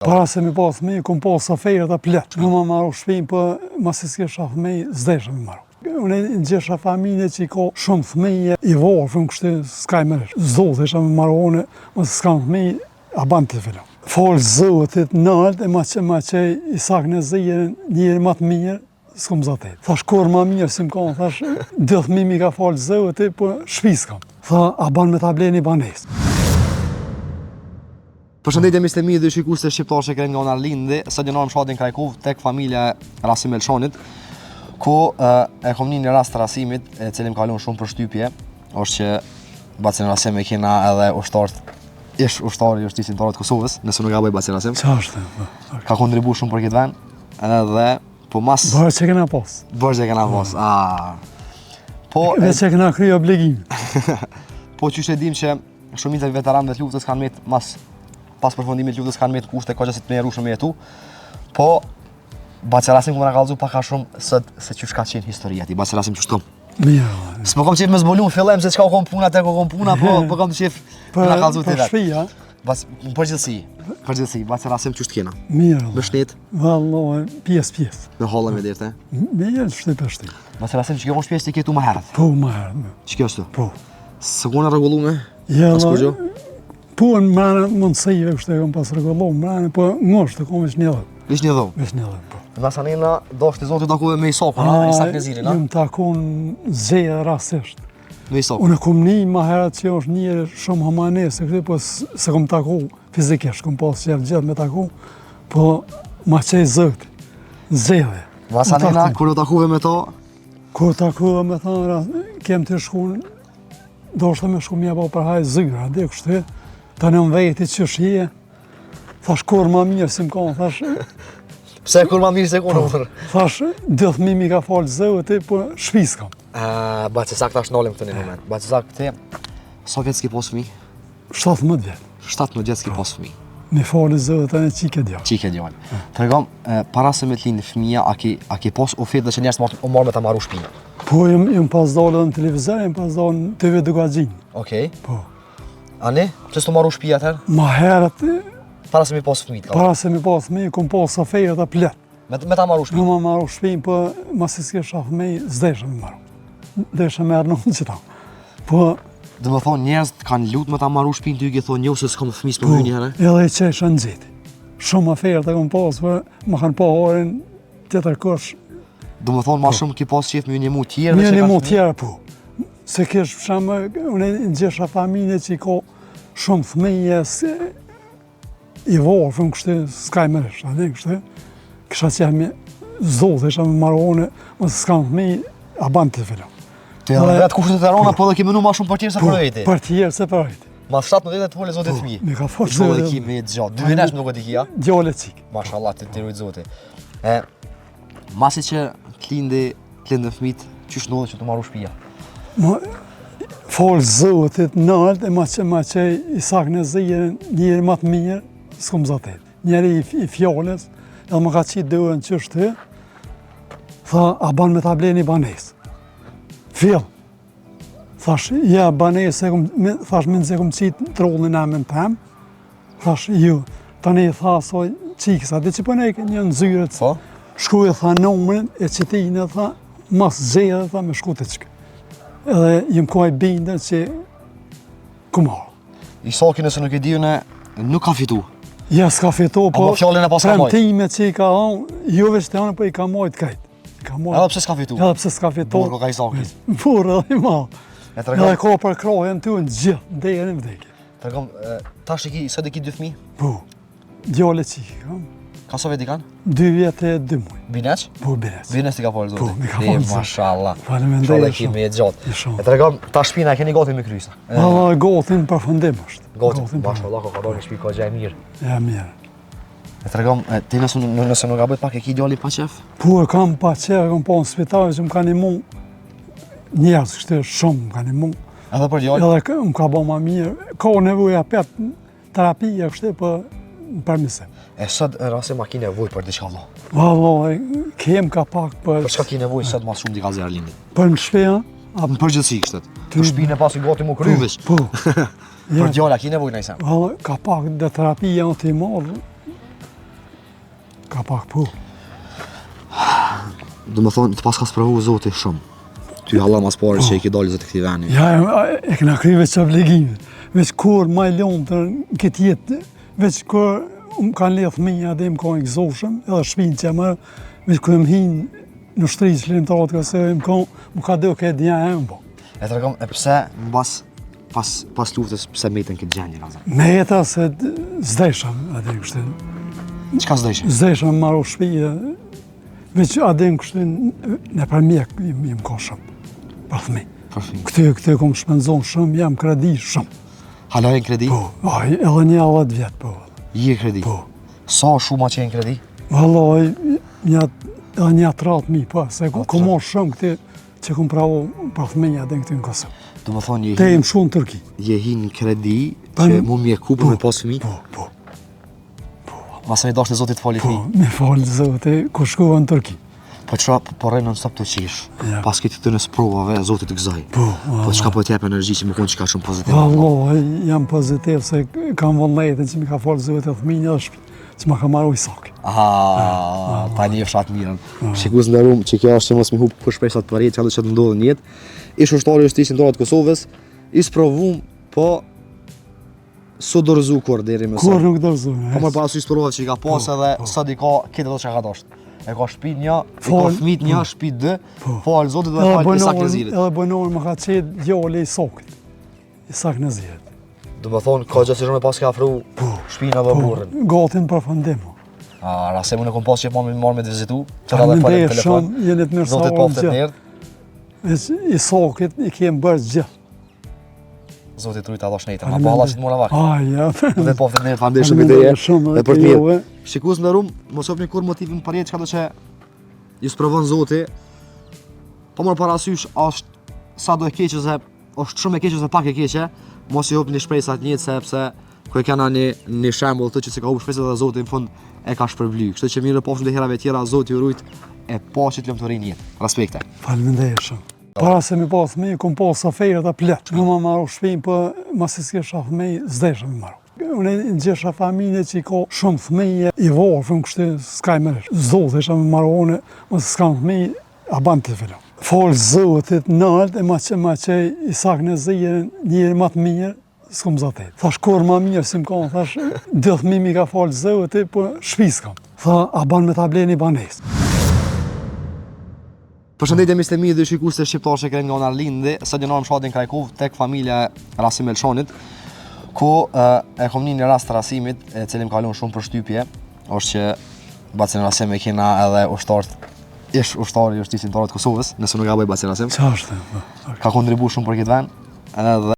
Para se mi pas fëmijë, kom pas aferë të plot. Në më marru shpinë, për masi s'kesha fëmijë, zdesha mi marru. Unë gjesha familje që i ka shumë fëmijë, i varfën kështu, s'kaj më rështë. Zotë isha me marru une, mësë s'kam fëmijë, a ban të fillu. Falë Zotit nëllë, e ma që i sakë në zirën, njëri ma të mirë, s'kom zatet. Thash, kur ma mirë si më kanë, thash, 2 fëmijë mi ka falë Zotit, për shpis kam. Tha, a ban me ta bleni banesë. Përshëndetje miqtë e mi dhe shikues të shqiptarë që kemi nga Arlindi, sot jena në fshatin Krajkov tek familja Rasim Elshonit, ku e kom një rast të rasimit, e cili më kalon shumë përshtypje, është që Bacin Rasim e kena edhe ushtari i Justisë Ndërkombëtare të Kosovës, nëse nuk gaboj Bacin Rasim. Ç'është? Ka kontribu shumë për këtë vend, edhe po mas Bërë që kena pas. Bërë që kena pas. Po dhe që kena kry obligim. Po qysh e dim që shumica e veteranëve të luftës kanë met pas përfundimit të luftës kanë met kushte kaq se të mërushëm me jetu. Po Bacin Rasim ku më na kallzu pak a shumë se çysh ka qenë historia ti. Bacin Rasim çështom. Mirë. S'po kam qef me zbulum fillim se çka u kom puna tek u kom puna, po kam qef me na kallzu ti vet. Shpia. Bas përgjithësi, Bacin Rasim çysh t'kena? Mirë. Me shnet, Vallahi, pjesë. me holla me derte. Mirë, shtet. Bacin Rasim që kjo është pjesë ti këtu më herët. Po, më herë. Ç'kjo është? Po. S'kona rregullume? Ja, As kur gjë? po në mërë mundësive kështë e kom pas regullohë mërë, po ngosht të kom veç një dhe. Veç një dhë? Veç një dhe, po. Nasa nena, do shtë i zotit takove me Isakun, i Isak Nezirin, a? Ju më takon zedhe rasisht. Me Isakun. Unë kom një ma herët që është njëri shumë humanese, këtë, po se kom taku fizikisht, kom pas që gjithë me taku, po ma qej zëti, zedhe. Nasa nena, kur do takove me to? Kur takove me ta, kem të shkun, do shtë me shku mja po përhaj zyra, dhe kështë, ta në më vejti që shje, thash kur ma mirë si më kanë, thash... Pse kur ma mirë se konë, mërë? Thash, 2 fëmijë mi ka falë Zotit, po shpis kam. Bacisak tash nalim këtë një moment. Bacisak ti, sa vjetë s'ki pos fëmi? 17 vjetë. 17 vjetë s'ki pos fëmi. Mi falë Zotit e në qike djallë. Qike djallë. Të regam, para se me t'linë fëmija, a ki pos ofet dhe që njerës o marrë me ta marru shpinë? Po, jem pas dalë në televizor, jem pas dalë në TV Dugagjinë. Okej. Po. Ani, që s'to marru shpija atër? Ma herët, Para se mi pos fëmijët, ka? para se mi pas fëmijë, kom pas aferë të plot. Me ta marru shpinë? Në ma marru shpinë, po masi s'kesha fëmijë, zdesha mi marru. Desha me arnon që ta. Po, Dhe më thonë njerëz kanë lutë me ta marru shpinë, ty i thonë jo se s'kom fëmijë s'po hyj një herë. edhe i qesha në gjeti. Shumë aferë të kom pas, po ma kanë pa orin tjetër kosh. Do më thonë ma shumë ki pas qef me një mu tjerë. Një një mu tjera, po. Se kesh përshamë, unë gjesha familje që i ka shumë fëmije, i varfën kështë, s'kaj më rështë, a dhe kështë, kësha që jam zotë, isha me marone, mësë s'kam fëmije, a ban të fillu. Të edhe vetë kushtet e rona, po dhe ki mënu ma shumë për tjerë se për veti. Për tjerë se për veti. Ma 17 të folë zotit fëmijë. Mi ka I forë qo dhe ki me jetë gjatë, 2 vjenesh më duket i kia. Djale cikë. Mashallah, të rujtë zotit. Masi që t'linde fëmijët, qysh ndodhe që të marru shpija? Falë Zotit nëllët, e ma që i sakë në zirën, njëri ma të mirë, s'kom zatet. Njëri i fjallës, edhe më ka qitë dërën që është të, tha, a ban me ta bleni banesë. Fjallë. Thash, ja, banesë, thash, minë se kom qitë trollin e mën temë, thash, ju, tani tha, soj, qikësa, dhe që përnejke një në zyrët, shkuj e tha numrin e qitinë, tha, mas zedhe, tha, me shku të qëkë. Edhe jem kuaj bindën që ku marrë. Isaki nëse nuk e dijune, nuk ka fitu. Ja, s'ka fitu, po fjallin e pas ka majt. premtime që i ka onë, jo veç të anë, po i ka majt kajtë. Edhe pse s'ka fitu? Edhe pse s'ka fitu. Burgo ka Isaki. Burë edhe i ma. E Edhe ka për krajen të në gjithë, ndejën e vdekje. Tregom, tash sot e ki 2 fëmijë? Po, djale qikë, kam. Ka sa veti kanë? 2 vjetë e 2 muaj. Bineq? Po, bineq. Bineq ti ka folë zotit? Po, mi ka folë zotit. Mashallah. Faleminderit Inshallah ki me jetë gjatë. Shumë. E tregom, ta shpina e keni gati me krysa? Valla, gotin për fundim është. Gati, mashallah, ka dalë një shtëpi ka gjë e mirë. Ja, mirë. E tregom, ti nëse nuk gaboj pak e ki djali pa qef? Po, e kam pa qef, kam pa në spital që më ka një mund, njerës kështë shumë më ka një mund. Edhe për djali? Edhe më ka bo ma mirë, ka nevoja petë terapia kështë për përmisim. E sot Rasim ma ki nevoj për diçka valla? Valla, kem ka pak për... Për çka ki nevoj sot mas shumë di ka Arlindit? Për në shpeja? Në përgjithësi kështet. Për shpinë e pasi gati mu kryvesh. Po. Për djala ki nevoj nëjse? Valla, ka pak dhe terapia në t'i marrë, Ka pak po. Do më thonë, të pas ka spravu Zoti shumë. Ty halla mas pare që i ki dalë zot këtij veni. Ja, e kena kry veç obligime. Veç kur ma i lonë të në këtë jetë, veç kur më kanë le fëmija dhe më kanë i gëzoshëm, edhe shpinë që më, veç kur më hinë në shtrisë shlimtarët ka se më ka do këtë dja e më po. E të regom, e pse në pas luftës pse metën këtë gjendje, Ramazan? Me jeta se zdeshëm, atë kështë. Çka s'dojshë? Zdeshëm më marru shpije, veç atë kështë në për mjek më ka shumë, për fëmi. Për fëmi. Këtë kom shpenzon shumë, jam kredi shumë. Halojnë kredi? Po, edhe një 10 vjetë, po. Je kredi? Po. Sa shumë a qenë kredi? Vallaj, një 30.000, po, se ku marrë shumë këtë që kom pravu për fëmija dhe në këtë në Kosovë. Do më thonë, Te im shumë në Tërki. je hinë kredi që mu mjeku për me pas fëmi? Po. Masa me dashtë Zotit të fali Po, fëmi? me falë zote, ku shkova në Tërki. Po qëra po rejnë non-stop të qish? Ja. Pas këtë të në sprovave, Zotit të gëzaj. Po, qka po t'jep energji që më konë qka shumë pozitiv? Vallaj, jam pozitiv se kam vullnetin që mi ka falë zote të fëmija dhe shpi, që ma ka marru i sakë. Aha, ta një fshat mirën. Shikus në rumë që kjo është që mos mi hupë për shpesat për jetë që të ndodhë njetë. Ish ushtari është ishtë në Kosovës, i sprovum, po so dorëzu kur deri më Kur sot. nuk dërzu. Po më parasysh provat që i ka pas edhe sot i ka këtë do që ka dashtë. E ka shtëpi një, e ka fëmijë një, shtëpi 2, falë Zotit dhe falë Isak Nezirit. Edhe bojnorën më ka qenë djali i Sakit. Isak Nezirit. Do më thonë, ka gjësë shumë e pas ka afru shtëpinë edhe burrin. Gatin përfundim. Rase unë e kom pas që marrë me të vizitu, që ta dhe falë në Faleminderit telefon. shumë, jeni të mirë sa Zotit orë paftet gjithë. njerë, Isakit i kemë bërë gjithë. Zotit rujtë Allah shnetër, ma pa Allah që të mora vakë. Ja. Dhe paftet njerë, faleminderit shumë ideje Shumë dhe për të të mirë. juve. Shikus në rumë, mos opni kur motivin për jetë që ka do që ju sprovon Zoti, po mërë parasysh është sa do e keqe se, është shumë e keqe se pak e keqe, mos i hopni shpresat njëtë sepse ku e kena një shembull të që se ka hupë shpresat dhe Zoti në fund e ka shpërbly. Kështu që mirë pofshim dhe herave tjera Zoti ju rujt e paqit lumturinë jetë. Respekte. Faleminderit shumë. Para se mi pas fëmijë, kom pas aferët a plot. Në më marru shpinë, po masi s'kesha fëmijë, zdesha mi marru. Unë në gjesha familje që i ka shumë fëmijë, i varfën kështë s'ka i mërësh. Zotë isha me marru unë, mësë s'kam fëmijë, a ban të fillu. Falë Zotit nalt e ma që Isak Nezirin njëri ma të mirë, s'kom zatet. Thash kur ma mirë si më kanë, thash 2 fëmijë mi ka falë Zotit, po shpis kam. Tha, a ban me ta bleni banesë. Përshëndetje mislemi dhe shikues të shqiptarë që kanë nga Narlindi, sot jena në fshatin Krajkov tek familja Rasim Elshonit, ku e kom një rast të rasimit, e cili më kalon shumë për shtypje, është që Bacin Rasim e kena edhe ushtari i Shtisë Ndërkombëtare të Kosovës, nëse nuk gaboj Bacin Rasim. Qa është? Ka kontribu shumë për këtë vend, edhe